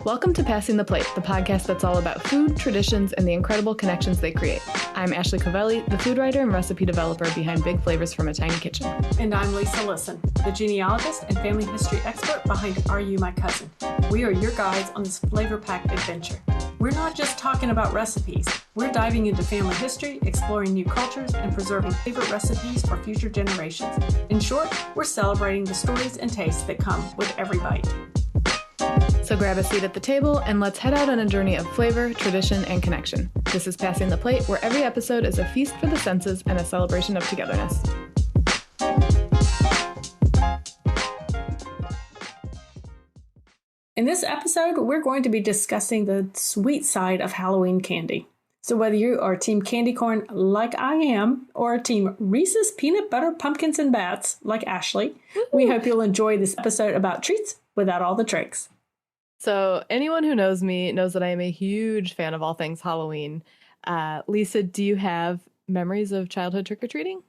Welcome to Passing the Plate, the podcast that's all about food, traditions, and the incredible connections they create. I'm Ashley Covelli, the food writer and recipe developer behind Big Flavors from a Tiny Kitchen. And I'm Lisa Lisson, the genealogist and family history expert behind Are You My Cousin? We are your guides on this flavor-packed adventure. We're not just talking about recipes. We're diving into family history, exploring new cultures, and preserving favorite recipes for future generations. In short, we're celebrating the stories and tastes that come with every bite. So grab a seat at the table and let's head out on a journey of flavor, tradition, and connection. This is Passing the Plate, where every episode is a feast for the senses and a celebration of togetherness. In this episode, we're going to be discussing the sweet side of Halloween candy. So whether you are Team Candy Corn like I am, or Team Reese's Peanut Butter Pumpkins and Bats like Ashley, we hope you'll enjoy this episode about treats without all the tricks. So anyone who knows me knows that I am a huge fan of all things Halloween. Lisa, do you have memories of childhood trick-or-treating?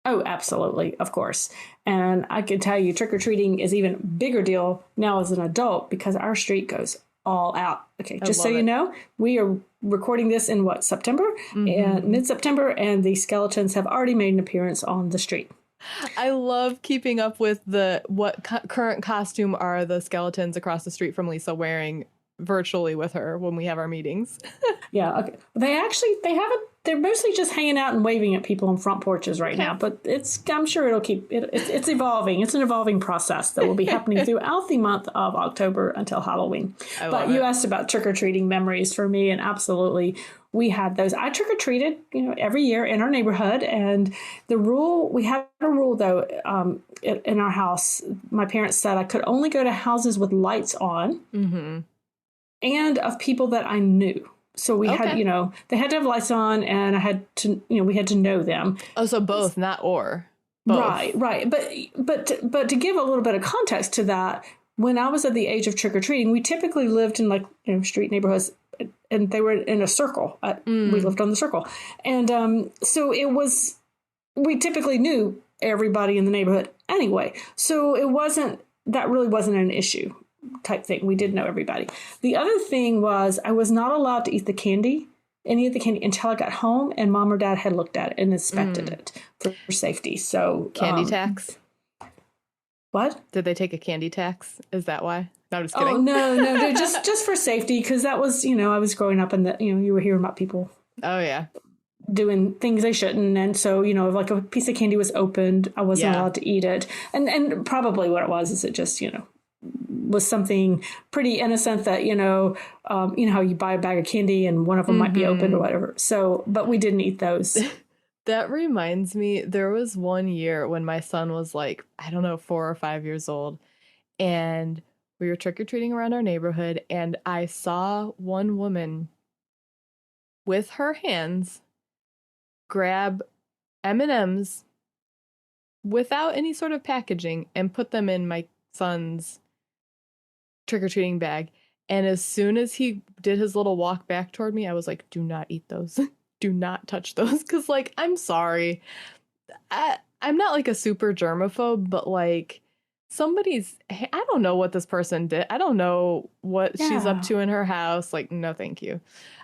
Oh, absolutely, of course. And I can tell you trick-or-treating is even a bigger deal now as an adult because our street goes all out. Okay, just so you know, we are recording this in September? And mid-September, and the skeletons have already made an appearance on the street. I love keeping up with what current costume are the skeletons across the street from Lisa wearing virtually with her when we have our meetings. Yeah, okay. They're mostly just hanging out and waving at people on front porches right now, but I'm sure it's evolving. It's an evolving process that will be happening throughout the month of October until Halloween. But you asked about trick-or-treating memories for me, and absolutely we had those. I trick-or-treated, every year in our neighborhood, and we had a rule though, in our house. My parents said I could only go to houses with lights on, and of people that I knew. So we had, they had to have lights on, and I had to, we had to know them. Oh, so both, not or. Both. Right. But to give a little bit of context to that, when I was at the age of trick-or-treating, we typically lived in street neighborhoods, and they were in a circle. We lived on the circle. And so we typically knew everybody in the neighborhood anyway. So that really wasn't an issue type thing. We did know everybody. The other thing was I was not allowed to eat any of the candy until I got home and mom or dad had looked at it and inspected it for safety. So candy tax. What? Did they take a candy tax? Is that why? No, I'm just kidding. Oh, no, just for safety, because that was, I was growing up and you were hearing about people. Oh, yeah. Doing things they shouldn't. And so, if like a piece of candy was opened, I wasn't allowed to eat it. And probably what it was is it just, was something pretty innocent that, how you buy a bag of candy and one of them might be opened or whatever. So, but we didn't eat those. That reminds me, there was one year when my son was 4 or 5 years old, and we were trick-or-treating around our neighborhood, and I saw one woman with her hands grab M&Ms without any sort of packaging and put them in my son's trick-or-treating bag. And as soon as he did his little walk back toward me, I was like, do not eat those. Do not touch those. Because, I'm sorry. I'm not a super germaphobe, but I don't know what this person did. I don't know what she's up to in her house. No, thank you.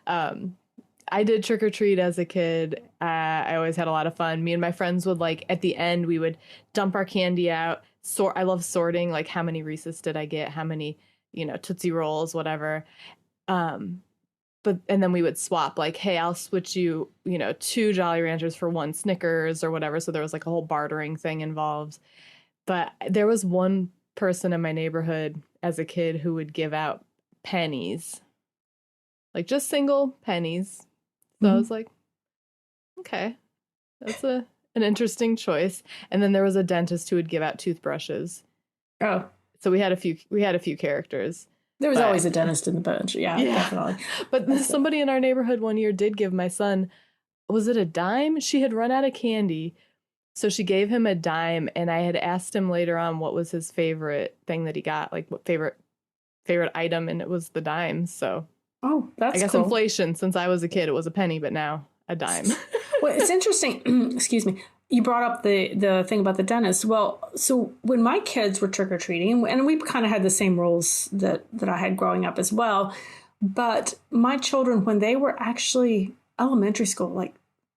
I did trick-or-treat as a kid. I always had a lot of fun. Me and my friends would at the end, we would dump our candy out. I love sorting, how many Reese's did I get? How many, Tootsie Rolls, whatever. And then we would swap hey, I'll switch you, 2 Jolly Ranchers for 1 Snickers or whatever. So there was a whole bartering thing involved. But there was one person in my neighborhood as a kid who would give out pennies, just single pennies. So I was like, okay, that's an interesting choice. And then there was a dentist who would give out toothbrushes. Oh, so we had a few characters. There was always a dentist in the bunch. Yeah, definitely. But somebody in our neighborhood one year did give my son, was it a dime? She had run out of candy. So she gave him a dime, and I had asked him later on what was his favorite thing that he got, what favorite item, and it was the dime. So that's I guess cool. Inflation, since I was a kid, it was a penny, but now a dime. Well, it's interesting. Excuse me. you brought up the thing about the dentist. Well, so when my kids were trick-or-treating, and we kind of had the same rules that I had growing up as well, but my children, when they were actually elementary school, like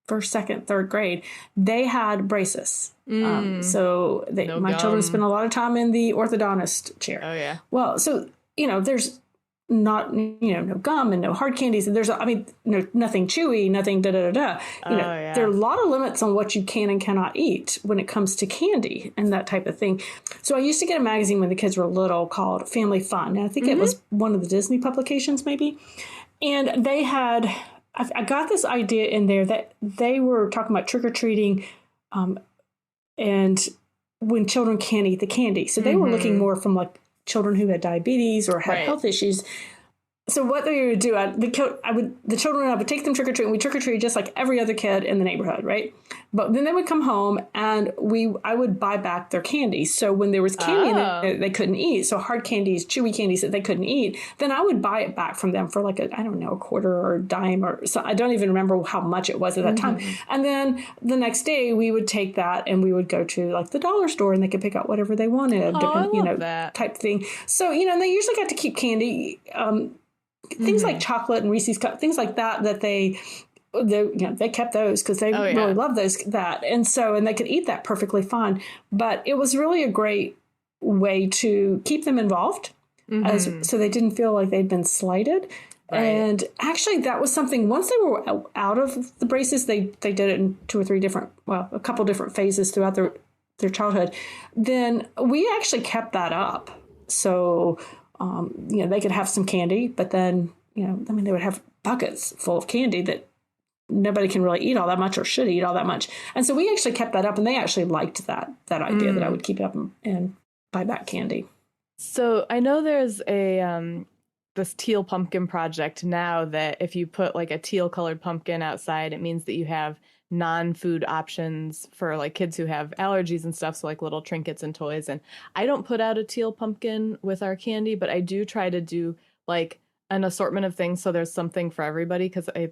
first, second, third grade, they had braces. So my children spent a lot of time in the orthodontist chair. Oh, yeah. Well, so, there's not, no gum and no hard candies. And there's, nothing chewy, nothing da-da-da-da. There are a lot of limits on what you can and cannot eat when it comes to candy and that type of thing. So I used to get a magazine when the kids were little called Family Fun. And I think it was one of the Disney publications maybe. And they had, I got this idea in there that they were talking about trick-or-treating and when children can't eat the candy. So they were looking more from like children who had diabetes or had health issues. So what they would do, the children and I would take them trick-or-treating. We trick-or-treat just like every other kid in the neighborhood, right? But then they would come home and I would buy back their candy. So when there was candy in there they couldn't eat, so hard candies, chewy candies that they couldn't eat, then I would buy it back from them for like a quarter or a dime or so. I don't even remember how much it was at that time. And then the next day we would take that and we would go to like the dollar store and they could pick out whatever they wanted, that type thing. So, and they usually got to keep candy. Things like chocolate and Reese's cup, things like that they kept those because they really loved that. And so, and they could eat that perfectly fine. But it was really a great way to keep them involved so they didn't feel like they'd been slighted. Right. And actually that was something, once they were out of the braces, they did it in a couple different phases throughout their childhood. Then we actually kept that up. So, they could have some candy, but then, they would have buckets full of candy that nobody can really eat all that much or should eat all that much. And so we actually kept that up, and they actually liked that idea that I would keep up and buy back candy. So I know there's this teal pumpkin project now that if you put like a teal colored pumpkin outside, it means that you have non-food options for like kids who have allergies and stuff, so like little trinkets and toys. And I don't put out a teal pumpkin with our candy, but I do try to do like an assortment of things so there's something for everybody, because I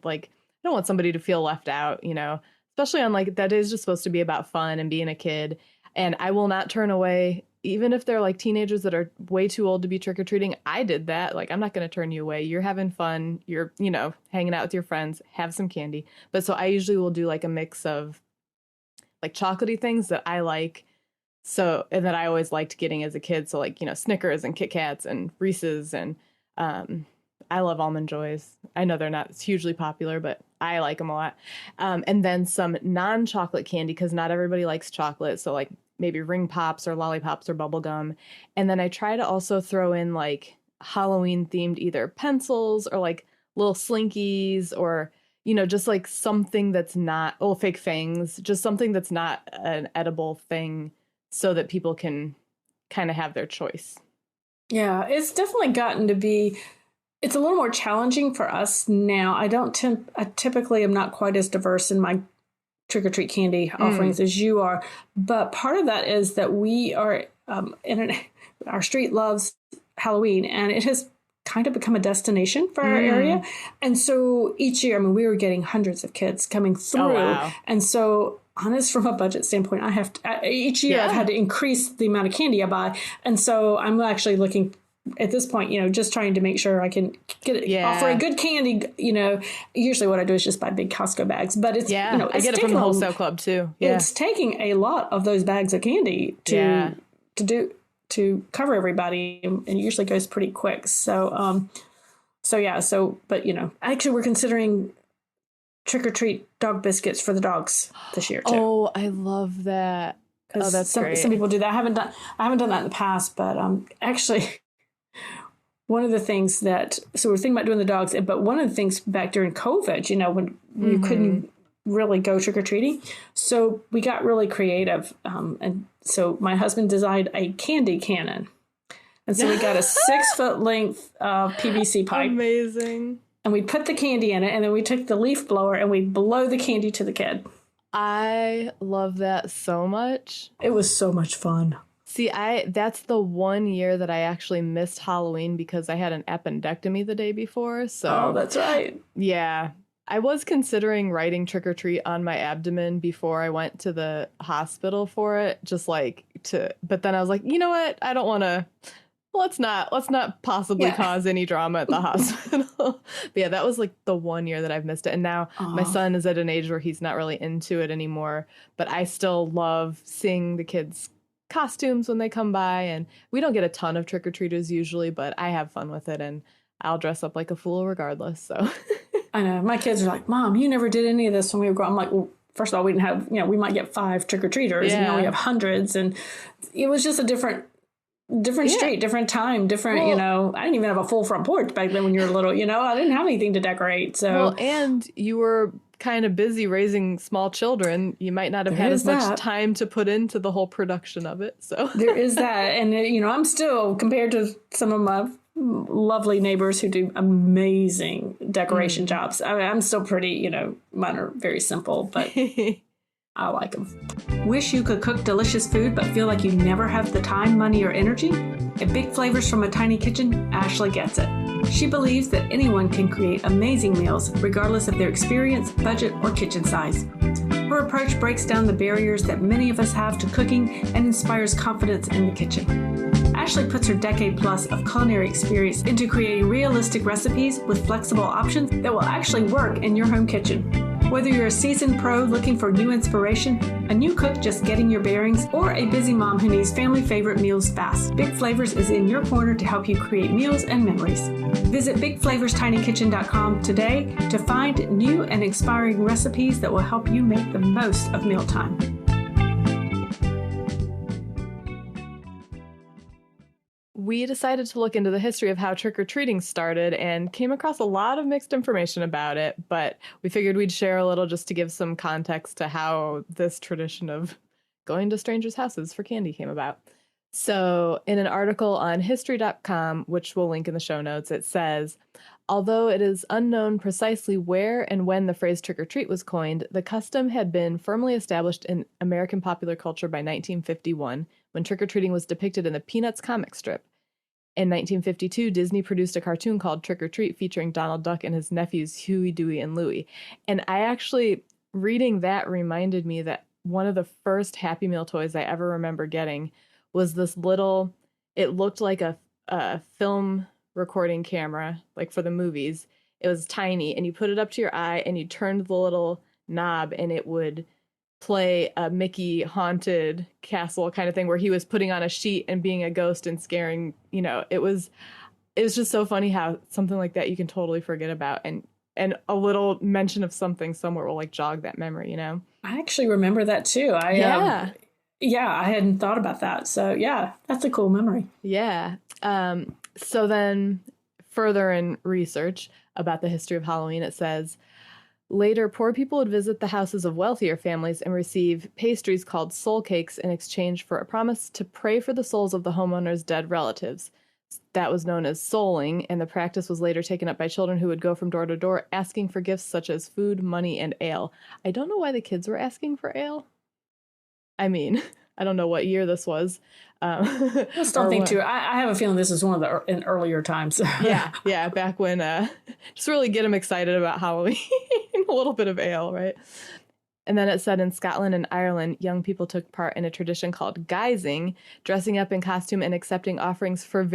don't want somebody to feel left out, especially on like that is just supposed to be about fun and being a kid. And I will not turn away, even if they're like teenagers that are way too old to be trick-or-treating. I did that. Like, I'm not going to turn you away. You're having fun. You're, hanging out with your friends, have some candy. But so I usually will do like a mix of like chocolatey things that I like. So, and that I always liked getting as a kid. So like, Snickers and Kit Kats and Reese's and I love Almond Joys. I know they're not hugely popular, but I like them a lot. And then some non-chocolate candy, because not everybody likes chocolate. So like maybe ring pops or lollipops or bubble gum. And then I try to also throw in like Halloween themed either pencils or like little slinkies or, just like something that's not, fake fangs, just something that's not an edible thing so that people can kind of have their choice. Yeah, it's definitely gotten to be, it's a little more challenging for us now. I typically am not quite as diverse in my trick-or-treat candy offerings as you are. But part of that is that we are, our street loves Halloween, and it has kind of become a destination for our area. And so each year, we were getting hundreds of kids coming through. Oh, wow. And so honest, from a budget standpoint, each year I've had to increase the amount of candy I buy. And so I'm actually looking at this point, just trying to make sure I can offer a good candy. Usually what I do is just buy big Costco bags, but it's, it's I get it from the wholesale club too. Yeah. It's taking a lot of those bags of candy to cover everybody, and it usually goes pretty quick. But actually we're considering trick-or-treat dog biscuits for the dogs this year too. Oh, I love that. Oh, that's great. Some people do that. I haven't done that in the past, but actually one of the things so we're thinking about doing the dogs, but one of the things back during COVID, when you couldn't really go trick-or-treating, so we got really creative. And so my husband designed a candy cannon. And so we got a 6-foot length PVC pipe. Amazing. And we put the candy in it, and then we took the leaf blower and we blow the candy to the kid. I love that so much. It was so much fun. See, that's the one year that I actually missed Halloween because I had an appendectomy the day before. So that's right. Yeah. I was considering writing trick or treat on my abdomen before I went to the hospital for it, just like but then I was like, you know what? I don't want to, let's not possibly cause any drama at the hospital. But yeah, that was like the 1 year that I've missed it. And now my son is at an age where he's not really into it anymore, but I still love seeing the kids' costumes when they come by. And we don't get a ton of trick-or-treaters usually, but I have fun with it and I'll dress up like a fool regardless. So I know. My kids are like, Mom, you never did any of this when we were growing up. I'm like, well, first of all, we didn't have, we might get 5 trick-or-treaters, and now we have hundreds. And it was just a different street, different time, different, I didn't even have a full front porch back then when you were little, I didn't have anything to decorate. So, well, and you were kind of busy raising small children. You might not have had as much time to put into the whole production of it. So there is that. And, I'm still, compared to some of my lovely neighbors who do amazing decoration jobs, I'm still pretty, mine are very simple, but I like them. Wish you could cook delicious food but feel like you never have the time, money, or energy? At Big Flavors from a Tiny Kitchen, Ashley gets it. She believes that anyone can create amazing meals regardless of their experience, budget, or kitchen size. Her approach breaks down the barriers that many of us have to cooking and inspires confidence in the kitchen. Ashley puts her decade-plus of culinary experience into creating realistic recipes with flexible options that will actually work in your home kitchen. Whether you're a seasoned pro looking for new inspiration, a new cook just getting your bearings, or a busy mom who needs family favorite meals fast, Big Flavors is in your corner to help you create meals and memories. Visit BigFlavorsTinyKitchen.com today to find new and inspiring recipes that will help you make the most of mealtime. We decided to look into the history of how trick-or-treating started and came across a lot of mixed information about it, but we figured we'd share a little just to give some context to how this tradition of going to strangers' houses for candy came about. So in an article on history.com, which we'll link in the show notes, it says, although it is unknown precisely where and when the phrase trick-or-treat was coined, the custom had been firmly established in American popular culture by 1951, when trick-or-treating was depicted in the Peanuts comic strip. In 1952, Disney produced a cartoon called Trick or Treat featuring Donald Duck and his nephews Huey, Dewey, and Louie. And reading that reminded me that one of the first Happy Meal toys I ever remember getting was this little, it looked like a film recording camera, like for the movies. It was tiny, and you put it up to your eye, and you turned the little knob, and it would play a Mickey haunted castle kind of thing where he was putting on a sheet and being a ghost and scaring, it was just so funny how something like that you can totally forget about, and a little mention of something somewhere will like jog that memory, I actually remember that too. I hadn't thought about that. So yeah, that's a cool memory. Yeah. So then further in research about the history of Halloween, it says, later, poor people would visit the houses of wealthier families and receive pastries called soul cakes in exchange for a promise to pray for the souls of the homeowner's dead relatives. That was known as souling, and the practice was later taken up by children who would go from door to door asking for gifts such as food, money, and ale. I don't know why the kids were asking for ale. I mean, I don't know what year this was. I just don't think too. I have a feeling this is one of the in earlier times. yeah, back when just really get them excited about Halloween. A little bit of ale, right? And then it said in Scotland and Ireland, young people took part in a tradition called guising, dressing up in costume and accepting offerings from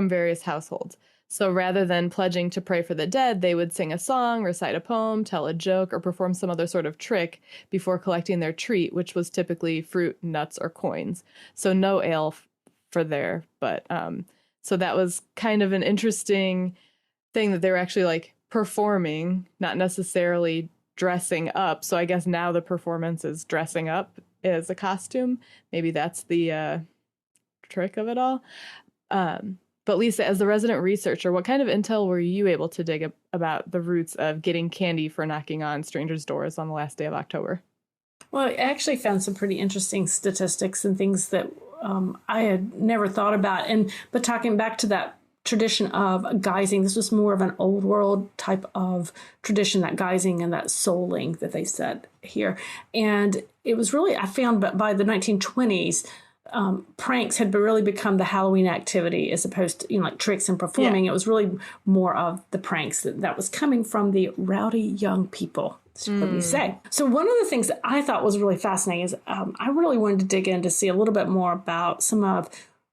various households. So rather than pledging to pray for the dead, they would sing a song, recite a poem, tell a joke, or perform some other sort of trick before collecting their treat, which was typically fruit, nuts, or coins. So no ale for there, but so that was kind of an interesting thing that they were actually like performing, not necessarily dressing up. So I guess now the performance is dressing up as a costume. Maybe that's the trick of it all. But Lisa, as the resident researcher, what kind of intel were you able to dig about the roots of getting candy for knocking on strangers' doors on the last day of October? Well, I actually found some pretty interesting statistics and things that I had never thought about. But talking back to that tradition of guising, this was more of an old world type of tradition, that guising and that souling that they said here. And it was really, I found by the 1920s, pranks had really become the Halloween activity as opposed to, like tricks and performing. It was really more of the pranks that was coming from the rowdy young people, let me say. So one of the things that I thought was really fascinating is I really wanted to dig in to see a little bit more about some of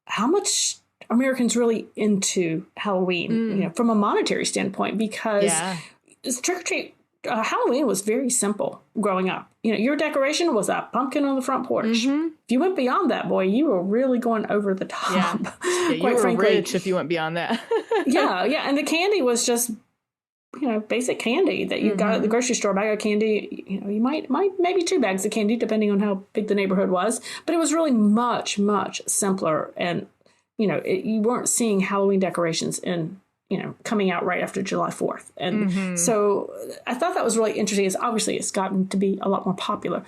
how much Americans really into Halloween, from a monetary standpoint, because trick or treat Halloween was very simple growing up. Your decoration was a pumpkin on the front porch. If you went beyond that, boy, you were really going over the top. Yeah, you were frankly rich if you went beyond that. yeah, and the candy was just basic candy that you got at the grocery store. Bag of candy, you might maybe 2 bags of candy depending on how big the neighborhood was, but it was really much simpler, and you weren't seeing Halloween decorations in coming out right after July 4th. And so I thought that was really interesting. It's gotten to be a lot more popular.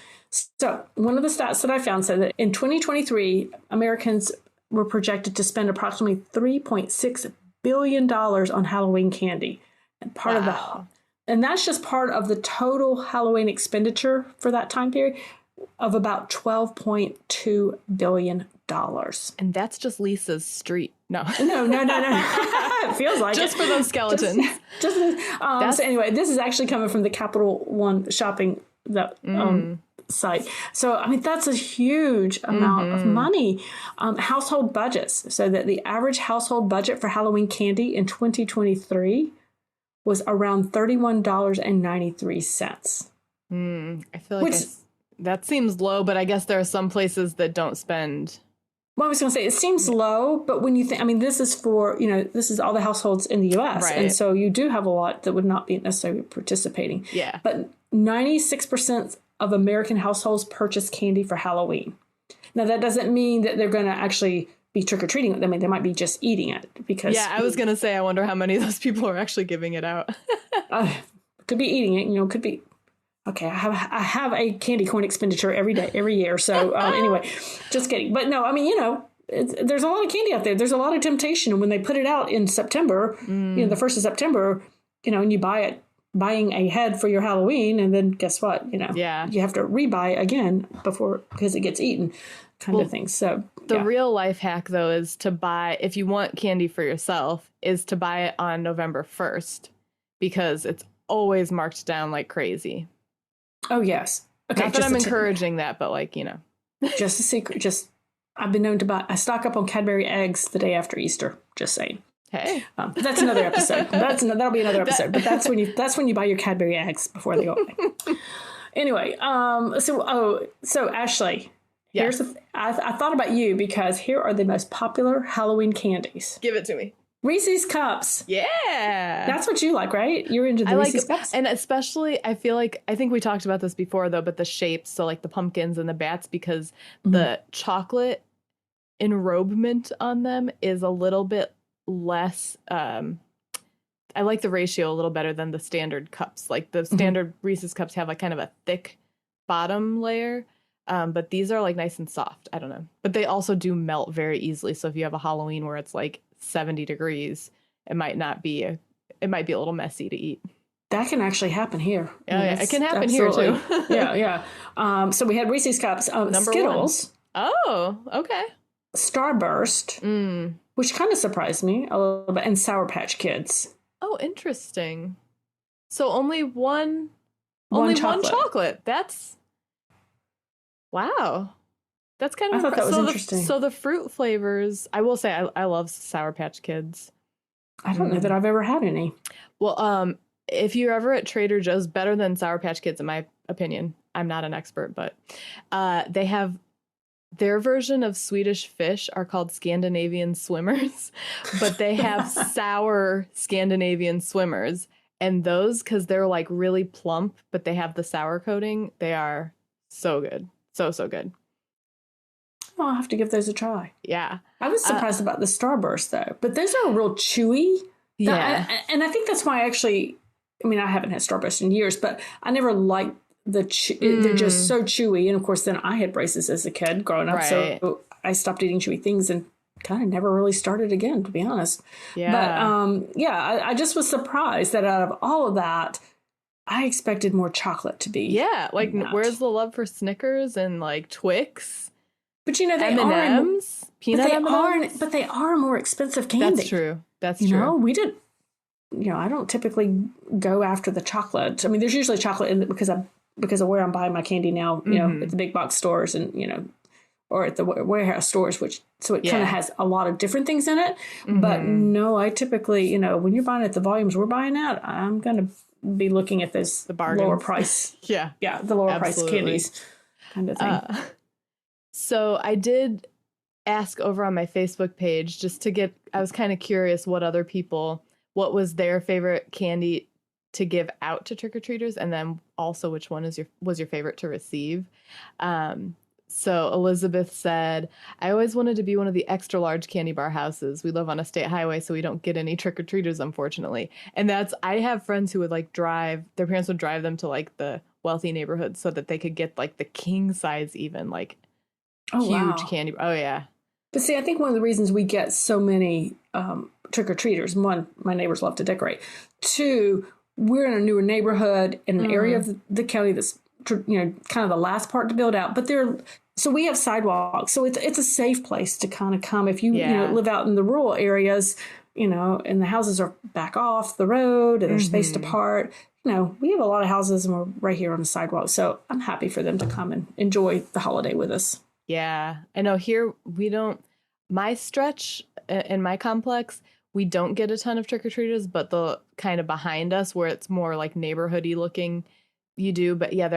So one of the stats that I found said that in 2023, Americans were projected to spend approximately $3.6 billion on Halloween candy. And and that's just part of the total Halloween expenditure for that time period of about $12.2 billion. And that's just Lisa's street. No. No. It feels like just for those skeletons. So anyway, this is actually coming from the Capital One shopping site. So, I mean, that's a huge amount of money. Household budgets. So that the average household budget for Halloween candy in 2023 was around $31.93. I feel like that seems low, but I guess there are some places that don't spend. Well, I was going to say, it seems low, but when you think, I mean, this is for, this is all the households in the U.S. Right. And so you do have a lot that would not be necessarily participating. Yeah. But 96% of American households purchase candy for Halloween. Now, that doesn't mean that they're going to actually be trick-or-treating. I mean, they might be just eating it because... Yeah, I was going to say, I wonder how many of those people are actually giving it out. Could be eating it, could be... Okay, I have a candy corn expenditure every year. So anyway, just kidding. But no, I mean, there's a lot of candy out there. There's a lot of temptation. And when they put it out in September, the 1st of September, and you buying a head for your Halloween, and then guess what? You have to rebuy again because it gets eaten kind of thing. So the real life hack, though, is to buy, if you want candy for yourself, is to buy it on November 1st because it's always marked down like crazy. Oh, yes. Okay. Not that I'm encouraging that, but just a secret. I've been known to I stock up on Cadbury eggs the day after Easter. Just saying. Hey, that's another episode. That'll be another episode. But that's when you buy your Cadbury eggs before they go away. Anyway, so Ashley, here's I thought about you because here are the most popular Halloween candies. Give it to me. Reese's Cups. Yeah. That's what you like, right? You're into the Reese's Cups? And especially, I think we talked about this before, though, but the shapes, so like the pumpkins and the bats, because the chocolate enrobement on them is a little bit less, I like the ratio a little better than the standard cups. Like the standard Reese's Cups have like kind of a thick bottom layer, but these are like nice and soft. I don't know. But they also do melt very easily. So if you have a Halloween where it's like 70 degrees, it might be a little messy to eat. That can actually happen here. Yeah, it can happen here too. yeah. So we had Reese's Cups, Skittles. 1. Oh, okay. Starburst, which kind of surprised me a little bit, and Sour Patch Kids. Oh, interesting. So only one chocolate. That's wow. That's kind of I thought that was interesting. So the fruit flavors, I will say I love Sour Patch Kids. I don't know that I've ever had any. Well, if you're ever at Trader Joe's, better than Sour Patch Kids, in my opinion. I'm not an expert, but they have their version of Swedish fish are called Scandinavian swimmers, but they have sour Scandinavian swimmers. And those, because they're like really plump, but they have the sour coating, they are so good. So good. Oh, I'll have to give those a try. Yeah. I was surprised about the Starburst, though. But those are real chewy. Yeah. And I think that's why I haven't had Starburst in years, but I never liked they're just so chewy. And, of course, then I had braces as a kid growing up. Right. So I stopped eating chewy things and kind of never really started again, to be honest. Yeah. But, I just was surprised that out of all of that, I expected more chocolate to be. Yeah. Like, where's the love for Snickers and, like, Twix? But you know, they M&Ms, peanut M&Ms. But they are more expensive candy. That's true. That's true. You know, we did. You know, I don't typically go after the chocolate. I mean, there's usually chocolate in it because of where I'm buying my candy now. You know, at the big box stores and or at the warehouse stores, so it kind of has a lot of different things in it. But no, I typically, when you're buying at the volumes we're buying at, I'm going to be looking at the lower price. the lower price candies kind of thing. So I did ask over on my Facebook page just to I was kind of curious what was their favorite candy to give out to trick-or-treaters, and then also which one was your favorite to receive. So Elizabeth said, I always wanted to be one of the extra large candy bar houses. We live on a state highway, so we don't get any trick-or-treaters, unfortunately. And I have friends who would their parents would drive them to like the wealthy neighborhoods so that they could get like the king size even, like huge candy. Oh, yeah. But see, I think one of the reasons we get so many trick-or-treaters, one, my neighbors love to decorate. Two, we're in a newer neighborhood in an area of the county that's kind of the last part to build out, but so we have sidewalks, so it's a safe place to kind of come if you live out in the rural areas, and the houses are back off the road and they're spaced apart. We have a lot of houses and we're right here on the sidewalk, so I'm happy for them to come and enjoy the holiday with us. Yeah, I know here my stretch in my complex, we don't get a ton of trick-or-treaters, but the kind of behind us where it's more like neighborhoody looking, you do. But yeah,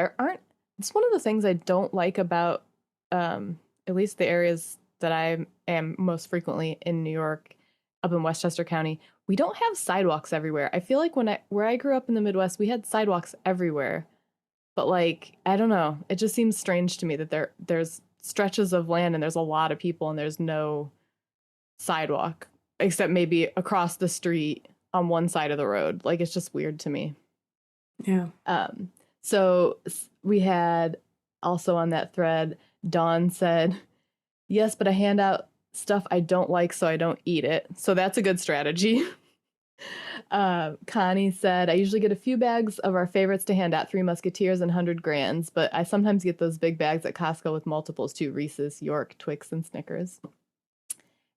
it's one of the things I don't like about at least the areas that I am most frequently in New York, up in Westchester County. We don't have sidewalks everywhere. I feel like where I grew up in the Midwest, we had sidewalks everywhere. But like, I don't know, it just seems strange to me that there's stretches of land and there's a lot of people and there's no sidewalk except maybe across the street on one side of the road. Like, it's just weird to me. Yeah. So we had also on that thread, Dawn said, yes, but I hand out stuff I don't like, so I don't eat it. So that's a good strategy. Connie said, I usually get a few bags of our favorites to hand out, Three Musketeers and 100 Grands, but I sometimes get those big bags at Costco with multiples too, Reese's, York, Twix, and Snickers.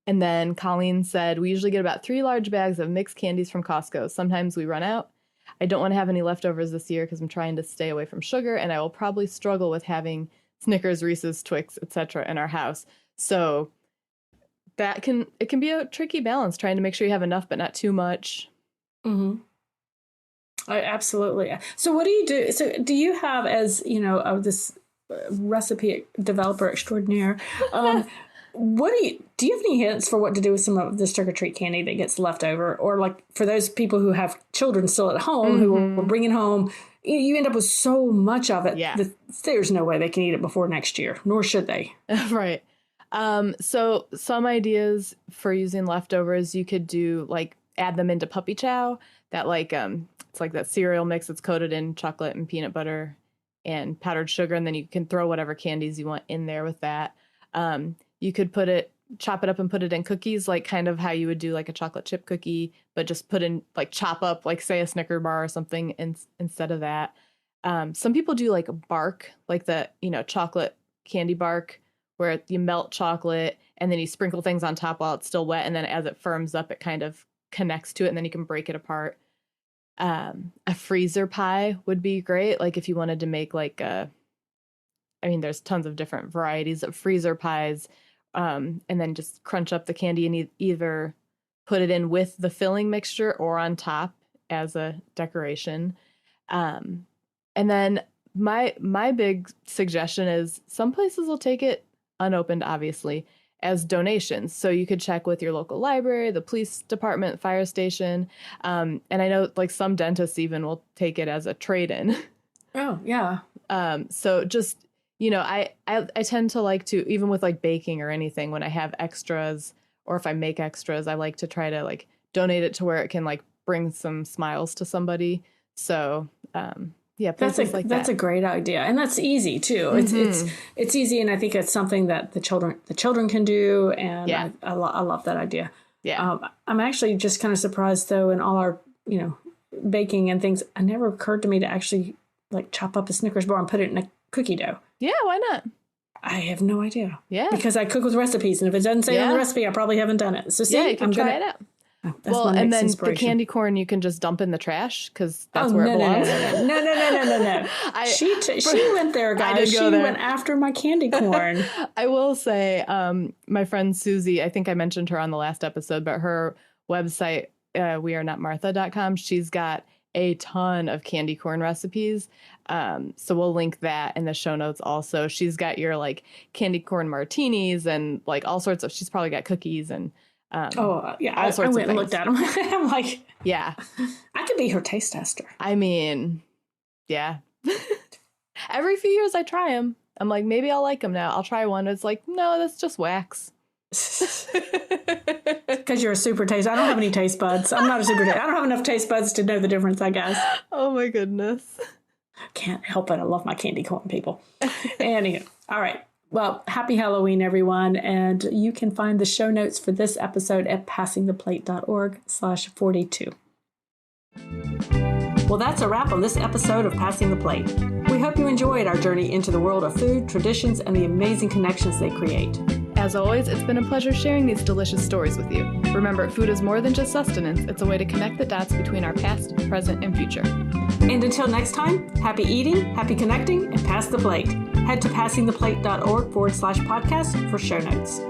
And then Colleen said, we usually get about 3 large bags of mixed candies from Costco. Sometimes we run out. I don't want to have any leftovers this year because I'm trying to stay away from sugar, and I will probably struggle with having Snickers, Reese's, Twix, etc. in our house. So it can be a tricky balance, trying to make sure you have enough but not too much. Mm-hmm. Absolutely. So what do you do? So do you have, as this recipe developer extraordinaire, do you have any hints for what to do with some of this trick-or-treat candy that gets left over? Or like for those people who have children still at home who will bring it home, you end up with so much of it that there's no way they can eat it before next year, nor should they. Right. So some ideas for using leftovers, you could do like add them into puppy chow, that like it's like that cereal mix that's coated in chocolate and peanut butter and powdered sugar, and then you can throw whatever candies you want in there with that. You could chop it up and put it in cookies, like kind of how you would do like a chocolate chip cookie, but just put in like chop up, like say a Snicker bar or something instead of that. Some people do like bark, like the, chocolate candy bark, where you melt chocolate and then you sprinkle things on top while it's still wet. And then as it firms up, it kind of connects to it and then you can break it apart. A freezer pie would be great. Like if you wanted to make like there's tons of different varieties of freezer pies. And then just crunch up the candy and either put it in with the filling mixture or on top as a decoration. And then my big suggestion is some places will take it unopened, obviously, as donations. So you could check with your local library, the police department, fire station. And I know like some dentists even will take it as a trade-in. Oh, yeah. So just, I tend to like to, even with like baking or anything, when I have extras or if I make extras, I like to try to like donate it to where it can like bring some smiles to somebody. So, that's a great idea, and that's easy too. It's easy, and I think it's something that the children can do, and I love that idea. Yeah, I'm actually just kind of surprised though, in all our baking and things, it never occurred to me to actually like chop up a Snickers bar and put it in a cookie dough. Yeah, why not? I have no idea. Yeah. Because I cook with recipes, and if it doesn't say on the recipe, I probably haven't done it. So see, yeah, you can try it out. Well, and then the candy corn you can just dump in the trash because that's where it belongs. No. She went there, guys. I did go there. Went after my candy corn. I will say, my friend Susie, I think I mentioned her on the last episode, but her website, wearenotmartha.com, she's got a ton of candy corn recipes. So we'll link that in the show notes also. She's got your like candy corn martinis and like all sorts of, she's probably got cookies and I went and looked at them. I'm like, yeah, I could be her taste tester. I mean, yeah. Every few years I try them. I'm like, maybe I'll like them now. I'll try one. It's like, no, that's just wax. Because you're a super taste. I don't have any taste buds. I'm not a super taste. I don't have enough taste buds to know the difference, I guess. Oh my goodness. Can't help it. I love my candy corn, people. Anywho, all right. Well, happy Halloween, everyone. And you can find the show notes for this episode at passingtheplate.org/42. Well, that's a wrap on this episode of Passing the Plate. We hope you enjoyed our journey into the world of food, traditions, and the amazing connections they create. As always, it's been a pleasure sharing these delicious stories with you. Remember, food is more than just sustenance. It's a way to connect the dots between our past, present, and future. And until next time, happy eating, happy connecting, and pass the plate. Head to passingtheplate.org/podcast for show notes.